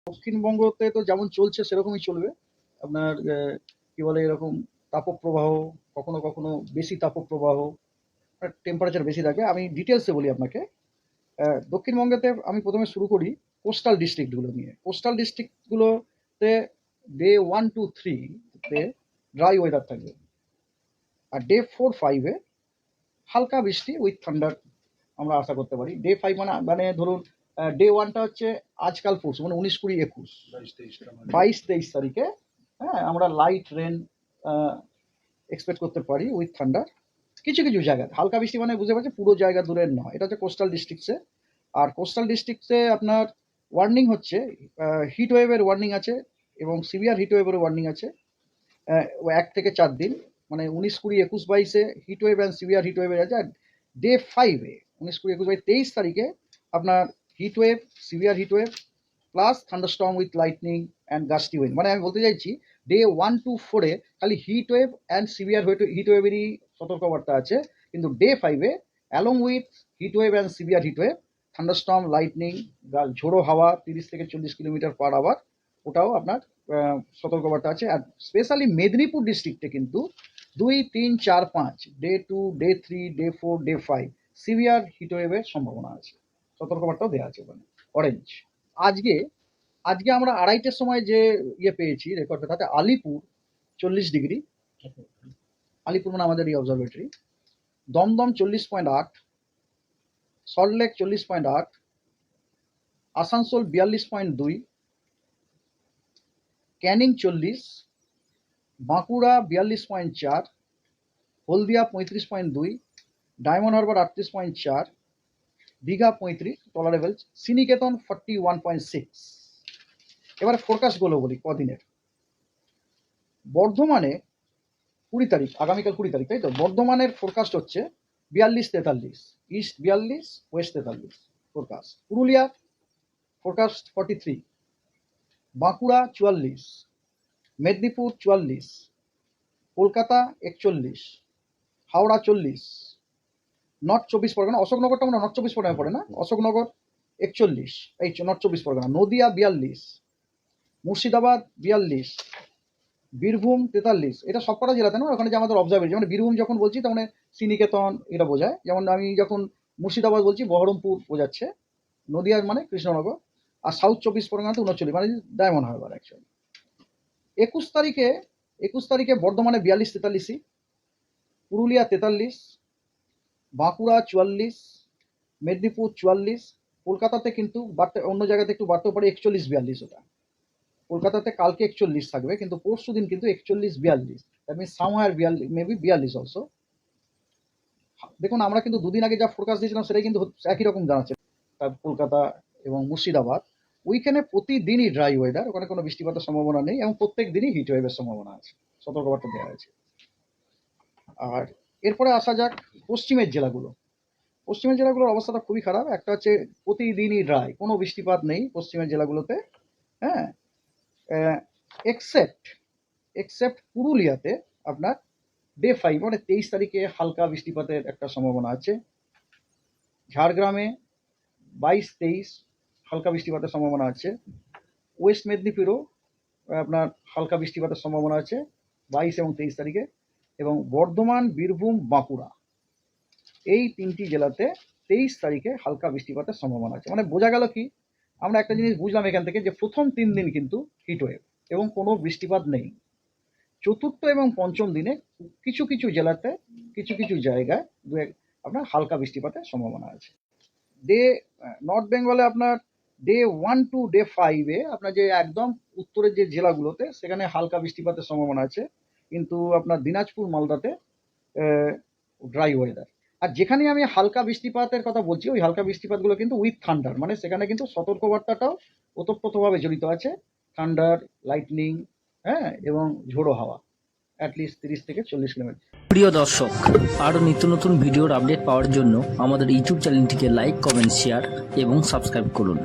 দক্ষিণবঙ্গতে তো যেমন চলছে সেরকমই চলবে। আপনার কি বলে এরকম তাপপ্রবাহ, কখনো কখনো বেশি তাপপ্রবাহ, টেম্পারেচার বেশি থাকে। আমি ডিটেলসে বলি আপনাকে। দক্ষিণবঙ্গেতে আমি প্রথমে শুরু করি কোস্টাল ডিস্ট্রিক্টগুলো নিয়ে। কোস্টাল ডিস্ট্রিক্টগুলোতে ডে 1, 2, 3-তে ড্রাই ওয়েদার থাকবে, আর ডে 4, 5-এ হালকা বৃষ্টি উইথ থান্ডার আমরা আশা করতে পারি। ডে 5 মানে ধরুন ডে 1টা হচ্ছে আজকাল পরশু, মানে 19, 20, 21, 22, 23 তারিখে হ্যাঁ আমরা লাইট রেন এক্সপেক্ট করতে পারি উইথ থান্ডার। কিছু কিছু জায়গায় হালকা বৃষ্টি, মানে বুঝতে পারছি পুরো জায়গা দূরের নয়। এটা হচ্ছে কোস্টাল ডিস্ট্রিক্টসে। আর কোস্টাল ডিস্ট্রিক্টসে আপনার ওয়ার্নিং হচ্ছে হিট ওয়েভের ওয়ার্নিং আছে এবং সিভিয়ার হিট ওয়েভের ওয়ার্নিং আছে 1 থেকে 4 দিন, মানে 19, 20, 21, 22-এ heat wave and severe heat ওয়েভের আছে। আর ডে 5-এ 19, 20, 21, 22, 23 তারিখে আপনার heat wave, severe heat wave plus thunderstorm with lightning and gusty wind. মানে আমি বলতে চাইছি ডে 1 to 4-এ খালি heat wave and severe heat ওয়েভেরই সতর্কবার্তা আছে, কিন্তু ডে 5-এ along with heat wave and severe heat wave, thunderstorm, lightning, ঝোড়ো হাওয়া 30 থেকে 40 কিলোমিটার পার আওয়ার, ওটাও আপনার সতর্কবার্তা আছে। আর স্পেশালি মেদিনীপুর ডিস্ট্রিক্টে কিন্তু 2, 3, 4, 5, day 2, day 3, day 4, day 5 severe heat ওয়েভের সম্ভাবনা আছে, সতর্কবার্তাও দেওয়া আছে ওখানে অরেঞ্জ। আজকে আমরা 2:30-টের সময় যে পেয়েছি রেকর্ডটা, তাতে আলিপুর 40 ডিগ্রি, আলিপুর মানে আমাদের এই অবজারভেটরি, দমদম 40.8, সল্টলেক 40.8, আসানসোল 42.2, ক্যানিং 40, বাঁকুড়া 42.4, হলদিয়া 35.2, ডায়মন্ড হারবার 38.4, দীঘা 35 টলারেবল, শ্রীনিকেতন 41.6। এবারে ফোরকাস্টগুলো বলি কদিনের। বর্ধমানে 20 তারিখ, আগামীকাল 20 তারিখ, তাই তো? বর্ধমানের ফোরকাস্ট হচ্ছে 42-43, east 42, west 43 forecast. Purulia forecast 43, Bankura 44, Medinipur 44, Kolkata 41, Howrah 40, north 24 Pargana, অশোকনগরটা মানে নর্থ 24 পরগনা পড়ে না, অশোকনগর 41, এই নর্থ 24 পরগনা, নদিয়া 42, মুর্শিদাবাদ 42, বীরভূম 43। এটা সবকটা জেলাতে না, ওখানে যে আমাদের অবজারভেটরি, যেমন বীরভূম যখন বলছি তার মানে শ্রীনিকেতন এটা বোঝায়, যেমন আমি যখন মুর্শিদাবাদ বলছি বহরমপুর বোঝাচ্ছে, নদিয়া মানে কৃষ্ণনগর, আর সাউথ 24 পরগনাতে 39 মানে ডায়মন্ড হারবার অ্যাকচুয়ালি। 21 তারিখে বর্ধমানে 42-43, পুরুলিয়া 43, বাঁকুড়া 44, মেদিনীপুর 44, কলকাতাতে কিন্তু বাড়তে, অন্য জায়গাতে একটু বাড়তেও পারে 41-42, ওটা কলকাতাতে কালকে 41 থাকবে, কিন্তু পরশু দিন কিন্তু 41-42, দ্যাট মিনস সামহার 42, মেবি 42 অলসো। দেখুন আমরা কিন্তু দুদিন আগে যা ফোরকাস্ট দিয়েছিলাম সেটাই কিন্তু একই রকম জানাচ্ছে। কলকাতা এবং মুর্শিদাবাদ ওইখানে প্রতিদিনই ড্রাই ওয়েদার, ওখানে কোনো বৃষ্টিপাতের সম্ভাবনা নেই এবং প্রত্যেক দিনই হিট ওয়েভের সম্ভাবনা আছে, সতর্কবার্তা দেওয়া হয়েছে। আর এরপরে আসা যাক পশ্চিমের জেলাগুলো। পশ্চিমের জেলাগুলোর অবস্থাটা খুবই খারাপ। একটা হচ্ছে প্রতিদিনই ড্রাই, কোনো বৃষ্টিপাত নেই পশ্চিমের জেলাগুলোতে, হ্যাঁ, এক্সেপ্ট পুরুলিয়াতে আপনার ডে 5 মানে 23 তারিখে হালকা বৃষ্টিপাতের একটা সম্ভাবনা আছে। ঝাড়গ্রামে 22-23 হালকা বৃষ্টিপাতের সম্ভাবনা আছে। ওয়েস্ট মেদিনীপুরেও আপনার হালকা বৃষ্টিপাতের সম্ভাবনা আছে 22 এবং 23 তারিখে। এবং বর্ধমান, বীরভূম, বাঁকুড়া এই 3টি জেলাতে 23 তারিখে হালকা বৃষ্টিপাতের সম্ভাবনা আছে। মানে বোঝা গেল কি, আমরা একটা জিনিস বুঝলাম এখান থেকে, যে প্রথম 3 দিন কিন্তু হিটওয়েভ এবং কোনো বৃষ্টিপাত নেই। চতুর্থ এবং পঞ্চম দিনে কিছু কিছু জেলাতে, কিছু কিছু জায়গায় আপনার হালকা বৃষ্টিপাতের সম্ভাবনা আছে। নর্থ বেঙ্গলে আপনার ডে 1 to ডে 5-এ আপনার যে একদম উত্তরের যে জেলাগুলোতে সেখানে হালকা বৃষ্টিপাতের সম্ভাবনা আছে, কিন্তু আপনার দিনাজপুর, মালদাতে ড্রাই ওয়েদার। আর যেখানে আমি হালকা বৃষ্টিপাতের কথা বলছি, ওই হালকা বৃষ্টিপাতগুলো কিন্তু উইথ থান্ডার, মানে সেখানে কিন্তু সতর্কবার্তাটাও ওতপ্রোতভাবে জড়িত আছে, থান্ডার, লাইটনিং, হ্যাঁ, এবং ঝোড়ো হাওয়া অ্যাটলিস্ট 30 থেকে 40 কিলোমিটার। প্রিয় দর্শক, আরও নিত্য নতুন ভিডিওর আপডেট পাওয়ার জন্য আমাদের ইউটিউব চ্যানেলটিকে লাইক, কমেন্ট, শেয়ার এবং সাবস্ক্রাইব করুন।